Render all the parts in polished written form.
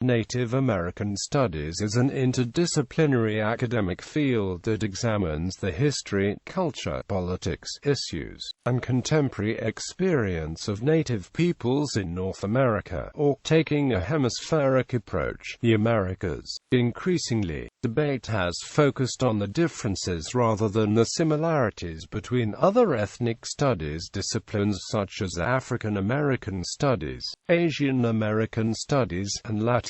Native American Studies is an interdisciplinary academic field that examines the history, culture, politics, issues, and contemporary experience of Native peoples in North America, or, taking a hemispheric approach, the Americas. Increasingly, debate has focused on the differences rather than the similarities between other ethnic studies disciplines such as African American Studies, Asian American Studies, and Latino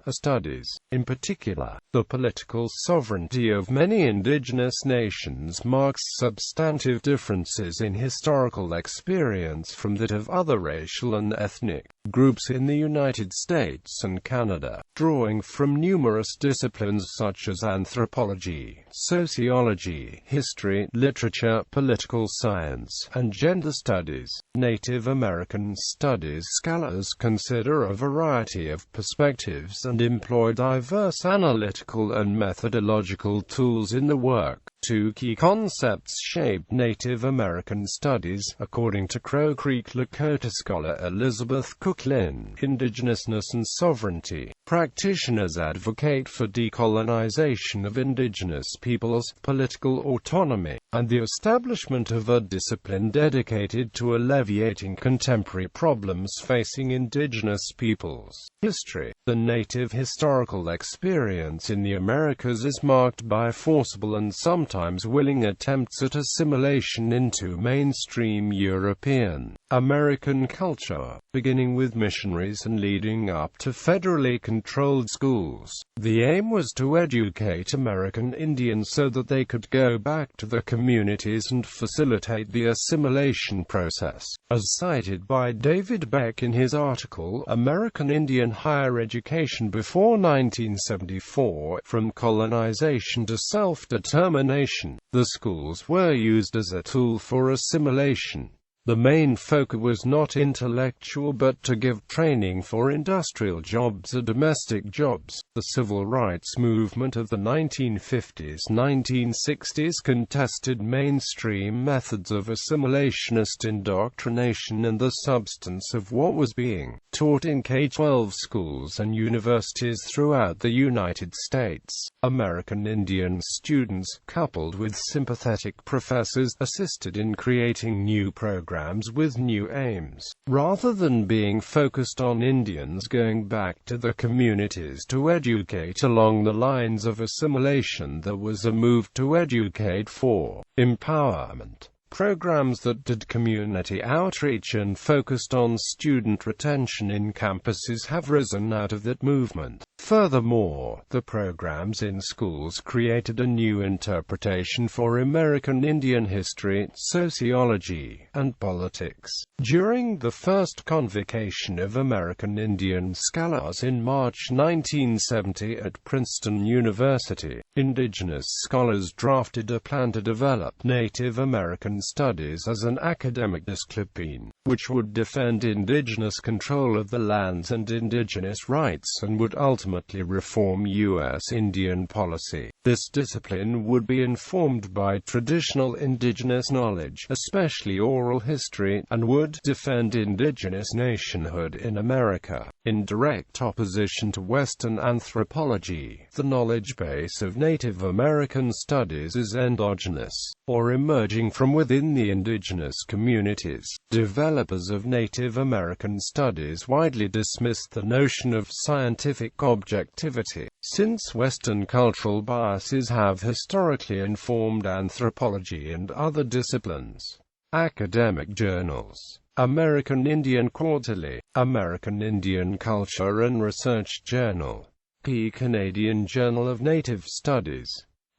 studies. In particular, the political sovereignty of many indigenous nations marks substantive differences in historical experience from that of other racial and ethnic groups in the United States and Canada. Drawing from numerous disciplines such as anthropology, sociology, history, literature, political science, and gender studies, Native American Studies scholars consider a variety of perspectives and employ diverse analytical and methodological tools in the work. Two key concepts shape Native American Studies, according to Crow Creek Lakota scholar Elizabeth Cooklin: indigenousness and sovereignty. Practitioners advocate for decolonization of indigenous peoples, political autonomy, and the establishment of a discipline dedicated to alleviating contemporary problems facing indigenous peoples. History. The Native historical experience in the Americas is marked by forcible and sometimes willing attempts at assimilation into mainstream European American culture, beginning with missionaries and leading up to federally controlled schools. The aim was to educate American Indians so that they could go back to their communities and facilitate the assimilation process, as cited by David Beck in his article, American Indian Higher Education Before 1974, From Colonization to Self-Determination. The schools were used as a tool for assimilation. The main focus was not intellectual but to give training for industrial jobs or domestic jobs. The civil rights movement of the 1950s-1960s contested mainstream methods of assimilationist indoctrination and the substance of what was being taught in K-12 schools and universities throughout the United States. American Indian students, coupled with sympathetic professors, assisted in creating new programs with new aims. Rather than being focused on Indians going back to their communities to educate along the lines of assimilation, there was a move to educate for empowerment. Programs that did community outreach and focused on student retention in campuses have risen out of that movement. Furthermore, the programs in schools created a new interpretation for American Indian history, sociology, and politics. During the first convocation of American Indian scholars in March 1970 at Princeton University, indigenous scholars drafted a plan to develop Native American Studies as an academic discipline, which would defend indigenous control of the lands and indigenous rights and would ultimately reform U.S. Indian policy. This discipline would be informed by traditional indigenous knowledge, especially oral history, and would defend indigenous nationhood in America. In direct opposition to Western anthropology, the knowledge base of Native American Studies is endogenous, or emerging from within the indigenous communities. Developers of Native American Studies widely dismissed the notion of scientific objectivity, since Western cultural biases have historically informed anthropology and other disciplines. Academic journals: American Indian Quarterly, American Indian Culture and Research Journal, P. Canadian Journal of Native Studies,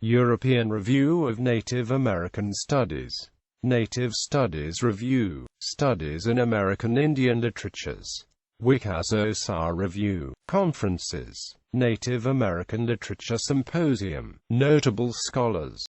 European Review of Native American Studies, Native Studies Review, Studies in American Indian Literatures, Wikasosa Review, Conferences, Native American Literature Symposium, Notable Scholars.